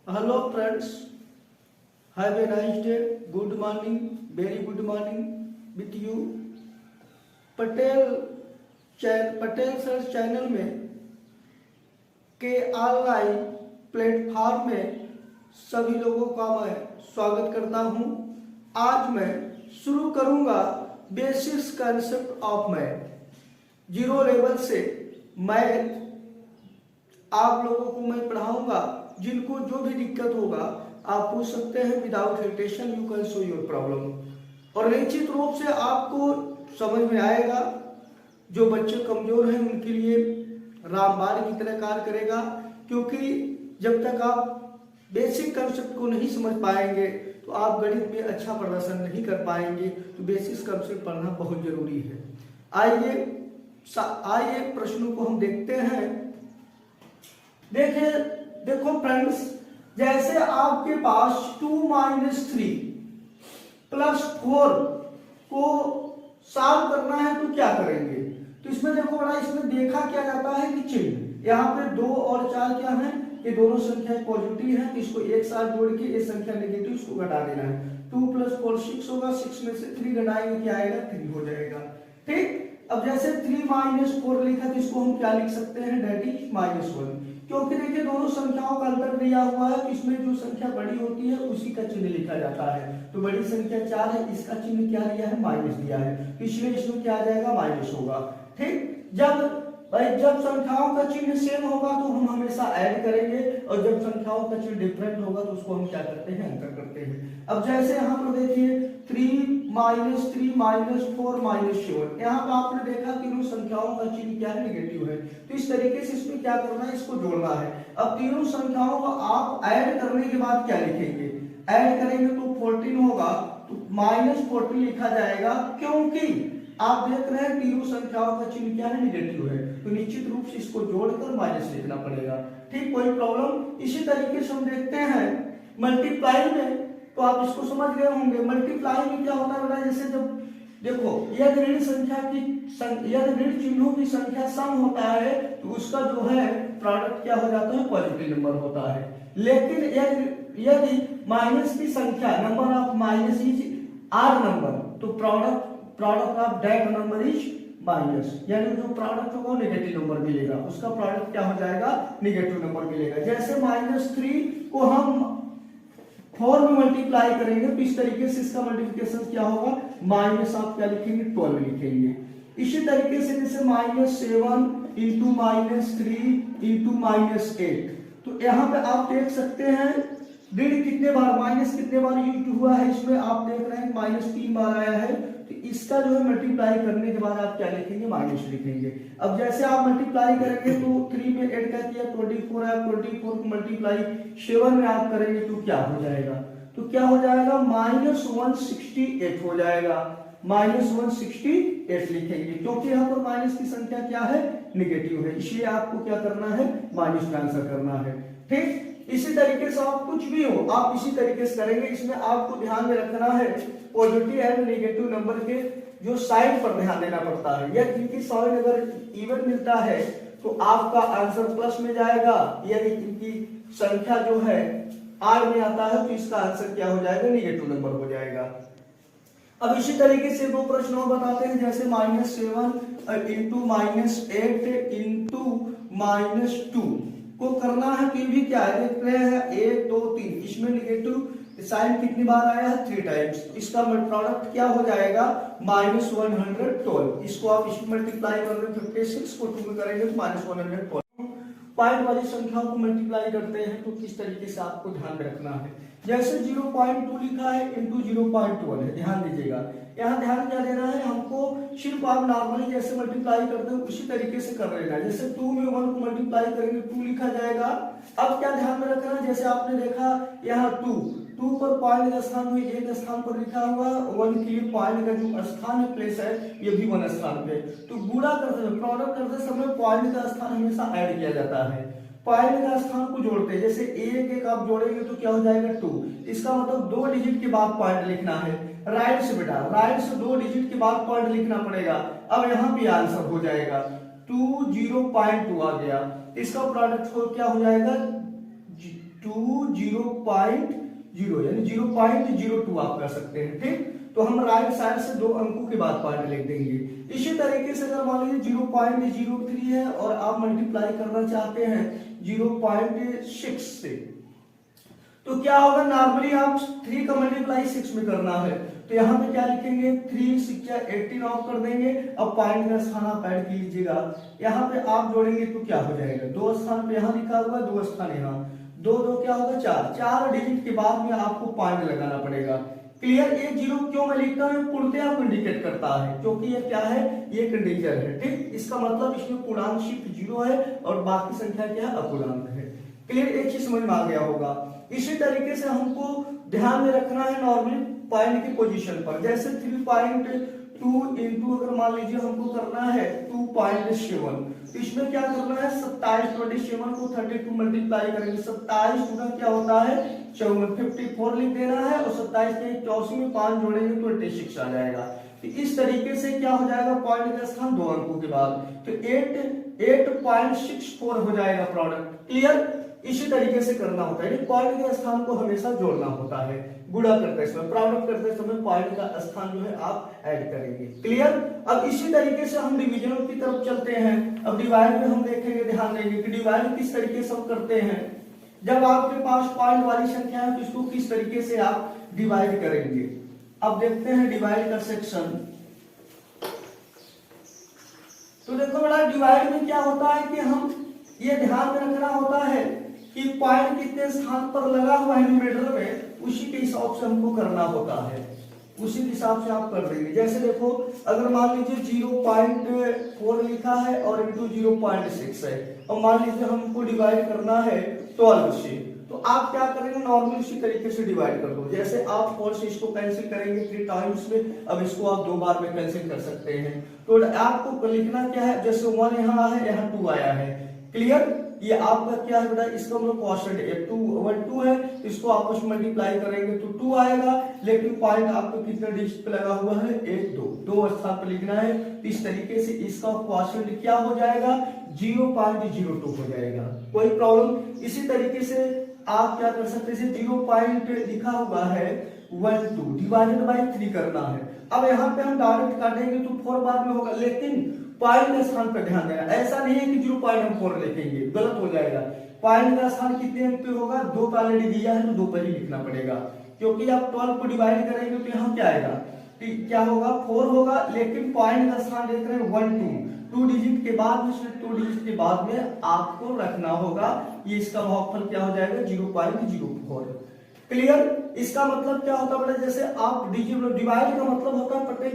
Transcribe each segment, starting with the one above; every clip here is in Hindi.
Hello friends, have a nice day, good morning, very good morning with you. Patel sir channel में के ऑनलाइन प्लेटफॉर्म में सभी लोगों का मैं स्वागत करता हूं। आज मैं शुरू करूंगा basics concept of math. Zero level से मैथ आप लोगों को मैं पढ़ाऊंगा। जिनको जो भी दिक्कत होगा आप पूछ सकते हैं। Without hesitation you can show your problem और निश्चित रूप से आपको समझ में आएगा। जो बच्चे कमजोर हैं उनके लिए रामबाण की तरह कार्य करेगा, क्योंकि जब तक आप बेसिक कंसेप्ट को नहीं समझ पाएंगे तो आप गणित में अच्छा प्रदर्शन नहीं कर पाएंगे। तो बेसिक कंसेप्ट पढ़ना बहुत जरूरी है। आइए प्रश्नों को हम देखते हैं। देखो फ्रेंड्स, जैसे आपके पास 2 - 3 + 4 को सॉल्व करना है तो क्या करेंगे। तो इसमें देखो बड़ा, इसमें देखा क्या जाता है कि चिन्ह यहाँ पे 2 और 4 क्या है, ये दोनों संख्या पॉजिटिव है, तो इसको एक साथ जोड़ के ये संख्या नेगेटिव इसको घटा देना है। 2 + 4 6 होगा, 6 में से 3 घटाएंगे क्या आएगा, 3 हो जाएगा। ठीक, अब जैसे 3 - 4 लिखा तो इसको हम क्या लिख सकते हैं, डेट इज -1, क्योंकि देखिए दोनों संख्याओं का अंतर दिया हुआ है तो इसमें जो संख्या बड़ी होती है उसी का चिन्ह लिखा जाता है। तो बड़ी संख्या 4 है, इसका चिन्ह क्या दिया है, माइनस दिया है, इसलिए इसमें क्या आ जाएगा, माइनस होगा। ठीक, जब संख्याओं का चिन्ह सेम होगा तो हम हमेशा ऐड करेंगे, और जब संख्याओं का चिन्ह डिफरेंट होगा तो उसको हम क्या करते हैं, अंतर करते हैं। अब जैसे यहाँ पर देखिए 3 - 3 - 4 - 7, यहाँ पर आपने देखा तीनों संख्याओं का चिन्ह क्या है, नेगेटिव है। तो इस तरीके से इसमें क्या करना है, इसको जोड़ना है। अब तीनों संख्याओं को आप ऐड करने के बाद क्या लिखेंगे, ऐड करेंगे तो 14 होगा, तो -14 लिखा जाएगा, क्योंकि आप देख रहे हैं तीनों संख्याओं का चिन्ह क्या है, नेगेटिव है। तो निश्चित रूप से इसको जोड़कर माइनस लिखना पड़ेगा। ठीक, कोई प्रॉब्लम। इसी तरीके से हम देखते हैं मल्टीप्लाई में, तो आप इसको समझ गए होंगे। मल्टीप्लाई में क्या होता है बेटा, जैसे जब देखो यदि ऋण चिन्हों की संख्या सम होता है तो उसका जो है प्रोडक्ट क्या हो जाता है, पॉजिटिव नंबर होता है। लेकिन यदि माइनस की संख्या, number of minus is odd number, तो product of that number is minus, यानी जो प्रोडक्ट होगा वो नेगेटिव नंबर मिलेगा, उसका प्रोडक्ट क्या हो जाएगा, नेगेटिव नंबर मिलेगा। जैसे -3 को हम 4 में मल्टीप्लाई करेंगे तो इस तरीके से इसका मल्टीप्लिकेशन क्या होगा, माइनस आप क्या लिखेंगे, 12 लिखेंगे। इसी तरीके से जैसे -7 × -3 × -8, तो यहाँ पे आप देख सकते हैं ऋण कितने बार, माइनस कितने बार यूज हुआ है, इसमें आप देख रहे हैं -3 बार आया है। तो इसका जो है मल्टीप्लाई करने के बाद आप क्या लिखेंगे, माइनस लिखेंगे। अब जैसे आप मल्टीप्लाई करेंगे तो 3 में 8 का किया 24 है, 24 को मल्टीप्लाई 7 में आप करेंगे तो क्या हो जाएगा, तो क्या हो जाएगा, -168 हो जाएगा। -168 लिखेंगे, क्योंकि यहाँ पर माइनस की संख्या क्या है, नेगेटिव है, इसलिए आपको क्या करना है, माइनस का आंसर करना है। ठीक, इसी तरीके से आप कुछ भी हो आप इसी तरीके से करेंगे। इसमें आपको ध्यान में रखना है पॉजिटिव एंड नेगेटिव नंबर के जो साइन पर ध्यान देना पड़ता है। या इनकी साइन अगर इवन मिलता है तो आपका आंसर प्लस में जाएगा, यदि इनकी संख्या जो है आर में आता है तो इसका आंसर क्या हो जाएगा, नेगेटिव नंबर हो जाएगा। अब इसी तरीके से 2 प्रश्न और बताते हैं। जैसे -7 × -8 × -2 को करना है, तो भी क्या है, देख रहे हैं 1 2 3, इसमें नेगेटिव साइन कितनी बार आया है, 3 टाइम्स। इसका प्रोडक्ट क्या हो जाएगा, -112। इसको आप इसमें मल्टीप्लाई कर रहे हैं, 56 को 2 में करेंगे तो -112। पॉइंट वाली संख्याओं को मल्टीप्लाई करते हैं तो किस तरीके से आपको ध्यान में रखना है। जैसे 0.2 लिखा है × 0.1 है, ध्यान दीजिएगा। यहाँ ध्यान क्या देना है, हमको सिर्फ आप नॉर्मली जैसे मल्टीप्लाई करते हैं उसी तरीके से कर लेना है। जैसे 2 में 1 को मल्टीप्लाई करेंगे 2 लिखा जाएगा। अब क्या ध्यान में रखना है, जैसे आपने देखा यहाँ 2 पर पॉइंट का स्थान में 1 स्थान पर लिखा हुआ, 1 के लिए पॉइंट का जो स्थान है, प्लेस है, ये भी 1 स्थान पे। तो गुणा करते समय, प्रोडक्ट करते समय पॉइंट का स्थान हमेशा ऐड किया जाता है, पॉइंट का स्थान को जोड़ते हैं। जैसे 1 आप जोड़ेंगे तो क्या हो जाएगा, 2। इसका मतलब 2 डिजिट के बाद पॉइंट लिखना है। राइट से बेटा, राइट से 2 डिजिट के बाद पॉइंट लिखना पड़ेगा। अब यहाँ भी आंसर हो जाएगा 2 0.2 आ गया। इसका प्रोडक्ट क्या हो जाएगा, 2 0.0 यानी 0.02 आप कर सकते हैं। ठीक, तो हम राइट साइड से 2 अंकों के बाद पॉइंट लिख देंगे। इसी तरीके से अगर मान लीजिए 0.03 है और आप मल्टीप्लाई करना चाहते हैं 0.6 से, तो क्या होगा, नॉर्मली आप 3 का मल्टीप्लाई 6 में करना है, तो यहाँ पे क्या लिखेंगे 3 6 18 ऑफ कर देंगे। अब पॉइंट का स्थान आप ऐड कर लीजिएगा, यहाँ पे आप जोड़ेंगे तो क्या हो जाएगा, 2 स्थान पे यहाँ लिखा हुआ, 2 स्थान यहाँ, 2 2 क्या होगा 4 डिजिट के बाद में आपको पॉइंट लगाना पड़ेगा। क्लियर, ये 0 क्यों मैं लिखता हूँ, पूर्णतः आपको इंडिकेट करता है क्योंकि ये क्या है, ये एक इंटीजर है। ठीक, इसका मतलब इसमें पूर्णांक शिफ्ट 0 है और बाकी संख्या क्या है, अपूर्णांक है। क्लियर, एक चीज समझ में आ गया होगा। इसी तरीके से हमको ध्यान में रखना है नॉर्मली पॉइंट की पोजीशन पर, जैसे 3.2 इंटू अगर मान लीजिए हमको करना है 2.7, तो इसमें क्या करना है 27 27 को 32 मल्टीप्लाई करेंगे, 27 गुना क्या होता है 54, 54 लिख देना है और 27 के 84 में 5 जोड़ेंगे तो 26 आ जाएगा। तो इस तरीके से क्या हो जाएगा, पॉइंट का स्थान 2 अंकों के बाद, तो 8.64 हो जाएगा प्रोडक्ट। क्लियर, इसी तरीके से करना होता है, पॉइंट के स्थान को हमेशा जोड़ना होता है, गुणा करते समय, प्रोडक्ट करते समय पॉइंट का स्थान जो है आप ऐड करेंगे। क्लियर, अब इसी तरीके से हम डिवीजनों की तरफ चलते हैं। अब डिवाइड में हम देखेंगे, ध्यान देंगे कि डिवाइड किस तरीके से हम करते हैं। जब आपके पास पॉइंट वाली संख्या है तो इसको किस तरीके से आप डिवाइड करेंगे। अब देखते हैं डिवाइड का सेक्शन। तो देखो बेटा, डिवाइड में क्या होता है कि हम ये ध्यान में रखना होता है कि पॉइंट कितने स्थान पर लगा हुआ है न्यूमरेटर में, उसी के हिसाब से हमको करना होता है, उसी के हिसाब से आप कर देंगे। जैसे देखो, अगर मान लीजिए 0.4 लिखा है और इंटू 0.6 है, और मान लीजिए हमको डिवाइड करना है 12 से, तो आप क्या करेंगे, नॉर्मली उसी तरीके से डिवाइड कर दो। जैसे आप 4 से इसको कैंसिल करेंगे 3 टाइम्स में, अब इसको आप 2 बार में कैंसिल कर सकते हैं। तो आपको लिखना क्या है, जैसे 1 यहाँ है, यहाँ 2 आया है। क्लियर, ये आपका क्या है बेटा, इसका मतलब क्वोशिएंट है, 2 1 2 है, इसको आपस में मल्टीप्लाई करेंगे तो 2 आएगा, लेकिन पॉइंट आपको कितने डिजिट पे लगा हुआ है, 1 2 2 स्थान पर लिखना है। तो इस तरीके से इसका क्वोशिएंट क्या हो जाएगा, 0.02 हो जाएगा, कोई प्रॉब्लम। इसी तरीके से आप क्या कर सकते हैं, 0 लिखा हुआ है 1 2 डिवाइडेड बाय 3 करना है। अब यहाँ पे हम डायरेक्ट काटेंगे तो 4 बाद में होगा, लेकिन पॉइंट के स्थान पर ध्यान देना, ऐसा नहीं है कि 0.4 लिखेंगे, गलत हो जाएगा। पॉइंट का स्थान कितने अंक पे होगा, 2 पे ऑलरेडी दिया है तो 2 पर ही लिखना पड़ेगा, क्योंकि आप 12 को डिवाइड करेंगे तो यहाँ क्या आएगा, क्या होगा 4 होगा, लेकिन पॉइंट का स्थान देख रहे हैं 1 2 डिजिट के बाद में, 2 डिजिट के बाद में आपको रखना होगा, ये इसका भागफल क्या हो जाएगा 0.04। क्लियर, इसका मतलब क्या होता है बेटा, जैसे आप डिवाइड का मतलब होता है प्रत्येक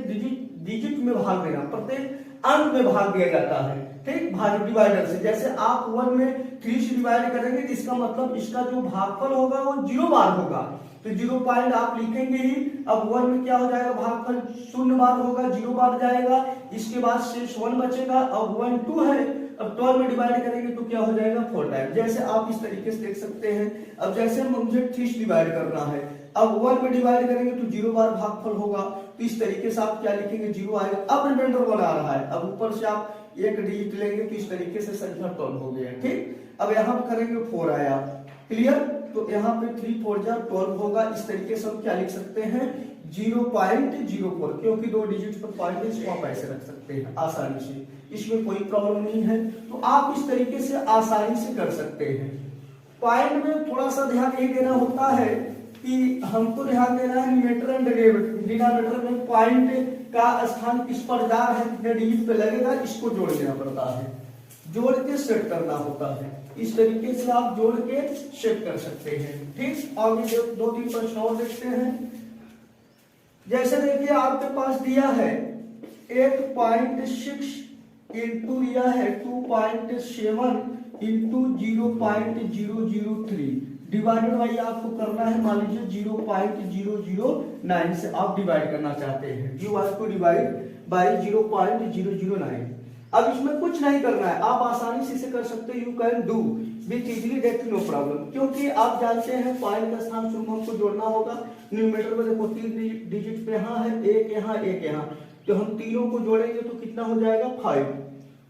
डिजिट में भाग देना, प्रत्येक अंक में भाग दिया जाता है। ठीक, भाग डिवाइडर से, जैसे आप 1 में 3 से डिवाइड करेंगे तो इसका मतलब इसका जो भागफल होगा वो 0 बार होगा, तो 0 पॉइंट आप लिखेंगे ही। अब 1 में क्या हो जाएगा, भागफल 0 बार होगा, 0 बार जाएगा, इसके बाद शेष 1 बचेगा। अब 1 2 है, अब 12 में डिवाइड करेंगे तो क्या हो जाएगा 4 टाइम, जैसे आप इस तरीके से देख सकते हैं। अब जैसे मुझे 3 से डिवाइड करना है, अब 1 में डिवाइड करेंगे तो 0 बार भागफल होगा, तो इस तरीके से आप क्या लिखेंगे 0 आएगा। अब रिमाइंडर 1 आ रहा है, अब ऊपर से आप एक डिजिट लेंगे तो इस तरीके से संख्या 12 हो गया। ठीक, अब यहाँ पे करेंगे 4 आया। क्लियर, तो यहाँ पे 3 4 12 होगा, इस तरीके से हम क्या लिख सकते हैं 0.04, क्योंकि 2 डिजिट पर पॉइंट इसको आप ऐसे रख सकते हैं आसानी से, इसमें कोई प्रॉब्लम नहीं है। तो आप इस तरीके से आसानी से कर सकते हैं। पॉइंट में थोड़ा सा ध्यान ये देना होता है कि हमको ध्यान देना है न्यूमरेटर एंड डिनोमिनेटर में पॉइंट का स्थान किस पर जा रहा है, कितने डिजिट पे लगेगा, इसको जोड़ देना पड़ता है, जोड़ के सेट करना होता है। इस तरीके से आप जोड़ के सेट कर सकते हैं। ठीक, आगे 2-3 प्रश्न और देखते हैं। जैसे देखिए आपके पास दिया है 8.6 इंटू दिया है 2.7 इंटू 0.003 डिवाइडेड बाई आपको करना है, मान लीजिए 0.009 से आप डिवाइड करना चाहते हैं, you want to divide by 0.009। अब इसमें कुछ नहीं करना है, आप आसानी से इसे कर सकते हैं, you can do with easily that no problem, क्योंकि आप जानते हैं पॉइंट का स्थान शुरू में हमको जोड़ना होगा। न्यूमरेटर में देखो 3 डिजिट पे यहाँ है, एक यहाँ एक यहाँ, तो हम तीनों को जोड़ेंगे तो कितना हो जाएगा 5,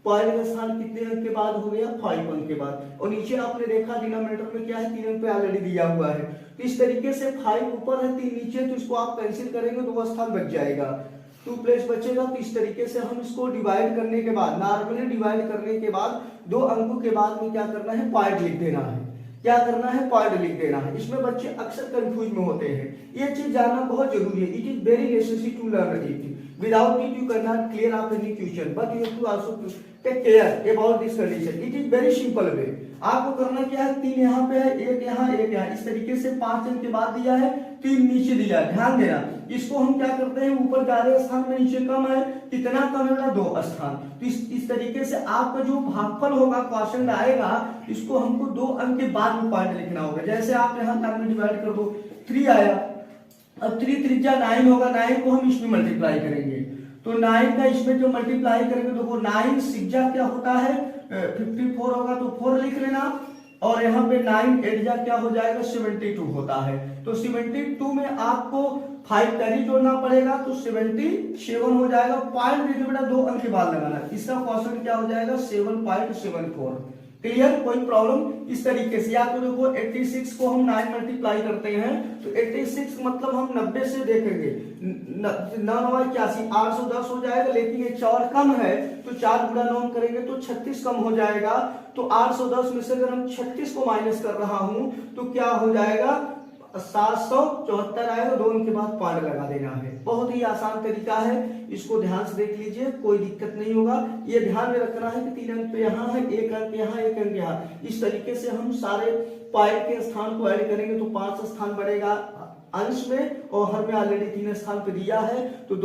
पॉइंट का स्थान कितने अंक के बाद हो गया, 5 अंक के बाद। और नीचे आपने देखा डिनोमिनेटर में क्या है, 3 अंक पे ऑलरेडी दिया हुआ है। तो इस तरीके से 5 ऊपर है 3 नीचे, तो इसको आप कैंसिल करेंगे 2 स्थान बच जाएगा, 2 प्लेस बचेगा। तो इस तरीके से हम इसको डिवाइड करने के बाद, नॉर्मली डिवाइड करने के बाद 2 अंकों के बाद में क्या करना है, पॉइंट लिख देना है। क्या करना है, पॉइंट लिख देना है। इसमें बच्चे अक्सर कंफ्यूज में होते हैं, ये चीज जानना बहुत जरूरी है। It is very necessary to learn it, without it you can not clear of any question, but you have to also take care about this condition. It is very simple way. आपको करना क्या है, 3 यहाँ पे है, 1 यहाँ, 1 यहाँ, इस तरीके से 5 अंक के बाद दिया है, 3 नीचे दिया है। ध्यान देना, इसको हम क्या करते हैं, ऊपर ज्यादा स्थान में नीचे कम है, कितना कम है, 2 स्थान। तो इस तरीके से आपका जो भागफल होगा, क्वेश्चन आएगा, इसको हमको 2 अंक के बाद में पॉइंट लिखना होगा। जैसे आप यहाँ तक में डिवाइड कर दो, 3 आया, अब 3 त्रिज्या 9 होगा, 9 को हम इसमें मल्टीप्लाई करेंगे, तो 9 का इसमें जो मल्टीप्लाई करेंगे तो वो 9 सिक्जा क्या होता है, 54 होगा, तो 4 लिख लेना। और यहाँ पे 9 8 जा क्या हो जाएगा, 72 होता है। तो 72 में आपको 5 कैरी जोड़ना पड़ेगा, तो 77 हो जाएगा। पॉइंट देखिए बेटा 2 अंक के बाद लगाना, इसका क्वेश्चन क्या हो जाएगा, 7.74। क्लियर, कोई प्रॉब्लम। इस तरीके से या तो देखो 86 को हम 9 मल्टीप्लाई करते हैं, तो 86 मतलब हम 90 से देखेंगे, 9 81 810 हो जाएगा। लेकिन ये 4 कम है, तो 4 गुणा 9 करेंगे तो 36 कम हो जाएगा। तो 810 में से अगर हम 36 को माइनस कर रहा हूं तो क्या हो जाएगा, 774 आएगा। 2 अंक के बाद पॉइंट लगा देना है। बहुत ही आसान तरीका है, इसको ध्यान से देख लीजिए, कोई दिक्कत नहीं होगा। ये ध्यान में रखना है कि 3 अंक पे यहाँ है, 1 अंक यहाँ, 1 अंक यहाँ। इस तरीके से हम सारे पॉइंट के स्थान को ऐड करेंगे तो 5 स्थान बढ़ेगा अंश में, और हर में ऑलरेडी 3 स्थान पे दिया है, तो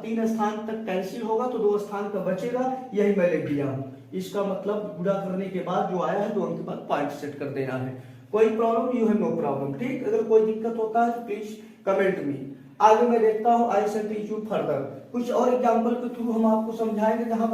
3 स्थान तक कैंसिल होगा, तो 2 स्थान का बचेगा। यही मैं लिख दिया हूँ। इसका मतलब गुणा करने के बाद जो आया है 2 अंक के बाद पॉइंट सेट कर देना है। कोई problem, you have no problem. ठीक, अगर कोई दिक्कत होता है तो प्लीज कमेंट में। आगे मैं देखता हूँ, आई शैल टीच यू फर्दर। कुछ और एग्जांपल के थ्रू हम आपको समझाएंगे जहां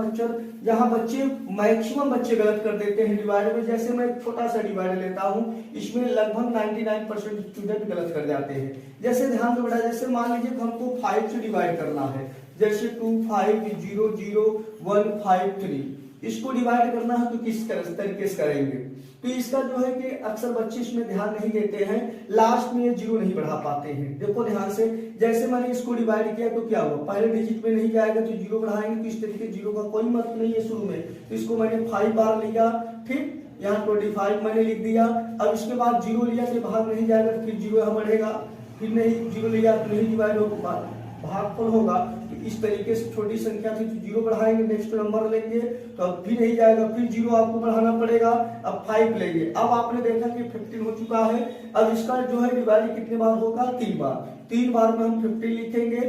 बच्चे मैक्सिमम बच्चे गलत कर देते हैं डिवाइड में। जैसे मैं एक छोटा सा डिवाइड लेता हूँ, इसमें लगभग 99% स्टूडेंट गलत कर जाते हैं। जैसे ध्यान से बेटा, जैसे मान लीजिए हमको 5 से डिवाइड करना है, जैसे 2 5 0 0 1 5 3, इसको डिवाइड करना है तो किस तरीके से करेंगे। तो इसका जो है कि अक्सर बच्चे इसमें ध्यान नहीं देते हैं, लास्ट में ये 0 नहीं बढ़ा पाते हैं। देखो ध्यान से, जैसे मैंने इसको डिवाइड किया तो क्या हुआ, पहले डिजिट में नहीं जाएगा तो 0 बढ़ाएंगे, तो इस तरीके 0 का कोई मतलब नहीं है शुरू में। तो इसको मैंने 5 बार लिया, ठीक, यहाँ 25 मैंने लिख दिया। अब इसके बाद 0 लिया कि बाहर नहीं जाएगा, फिर 0 यहाँ बढ़ेगा, फिर नहीं 0 लिया तो नहीं डिवाइड होगा, भागफल होगा। तो इस तरीके से छोटी संख्या थी तो 0 बढ़ाएंगे, नेक्स्ट नंबर लेंगे तो अब भी नहीं जाएगा, फिर 0 आपको बढ़ाना पड़ेगा। अब 5 लेंगे, अब आपने देखा कि 15 हो चुका है। अब इसका जो है डिवाइड कितने बार होगा, 3 बार। 3 बार में हम 15 लिखेंगे।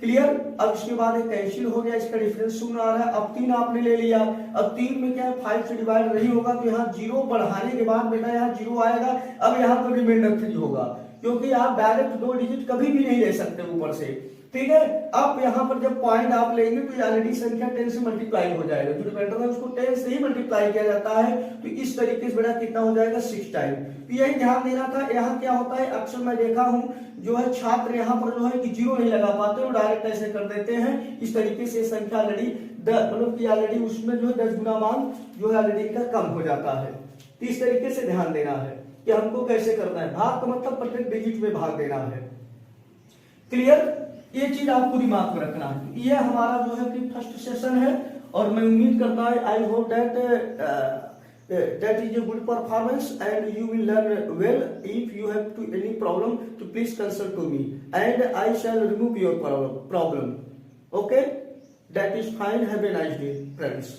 क्लियर। अब इसके बाद एक कैंसिल हो गया, इसका डिफरेंस शून्य आ रहा है। अब 3 आपने ले लिया, अब 3 में क्या है 5 से डिवाइड नहीं होगा, तो यहाँ 0 बढ़ाने के बाद बेटा यहाँ 0 आएगा। अब यहाँ पर रिमाइंडर 3 होगा, क्योंकि आप डायरेक्ट 2 डिजिट कभी भी नहीं ले सकते ऊपर से, ठीक है। अब यहाँ पर जब पॉइंट आप लेंगे तो ऑलरेडी संख्या 10 से मल्टीप्लाई हो जाएगा, जो रिमाइंडर है उसको 10 से ही मल्टीप्लाई किया जाता है। तो इस तरीके से बेटा कितना हो जाएगा 6 टाइम। तो यही ध्यान देना था। यहाँ क्या होता है, अक्सर मैं देखा हूँ जो है छात्र यहाँ पर जो है कि 0 नहीं लगा पाते, वो डायरेक्ट ऐसे कर देते हैं। इस तरीके से संख्या ऑलरेडी मतलब कि ऑलरेडी उसमें जो है 10 गुना मान जो है ऑलरेडी का कम हो जाता है। तो इस तरीके से ध्यान देना है कि हमको कैसे करना है। भाग का मतलब प्रत्येक डिजिट में भाग देना है। क्लियर, ये चीज आपको दिमाग में रखना है। ये हमारा जो है कि फर्स्ट सेशन है, और मैं उम्मीद करता हूं I hope that is a good performance and you will learn well. If you have to any problem, to please consult to me and I shall remove your problem. Okay, that is fine. Have a nice day, friends.